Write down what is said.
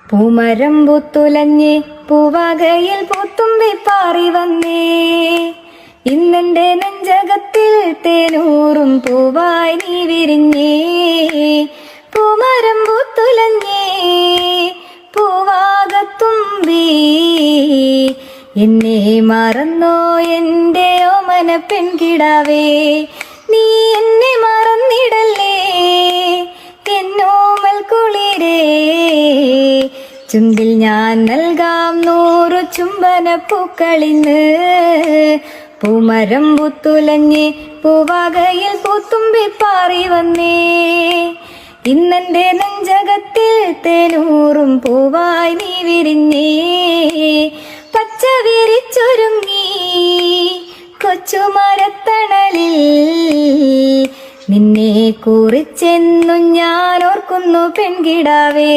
പൂമരം പൂത്തുലഞ്ഞേ പൂവാകയിൽ പൂത്തുമ്പി പാറി വന്നേ. ഇന്നെന്റെ നെഞ്ചകത്തിൽ തേനൂറും പൂവായി നീ വിരിഞ്ഞേ. പൂമരം പൂത്തുലഞ്ഞേ പൂവാകത്തുമ്പി എന്നെ മറന്നോ എന്റെ ഓമന പെൺകിടാവേ. നീ എന്നെ മറന്നിടല്ലേ എന്നോമൽ കുളിരേ. ചുണ്ടിൽ ഞാൻ നൽകാം 100 ചുംബന പൂക്കളിന്ന്. പൂമരം പൂത്തുലഞ്ഞേ പൂവാകയിൽ പൂത്തുമ്പി പാറി വന്നേ. ഇന്നെന്റെ നെഞ്ചകത്തിൽ തേനൂറും പൂവായി നീ വിരിഞ്ഞേ. പച്ച വിരിച്ചൊരുങ്ങി കൊച്ചുമരത്തണലിൽ നിന്നെ കുറിച്ചെന്നും ഞാൻ ഓർക്കുന്നു പെൺകിടാവേ.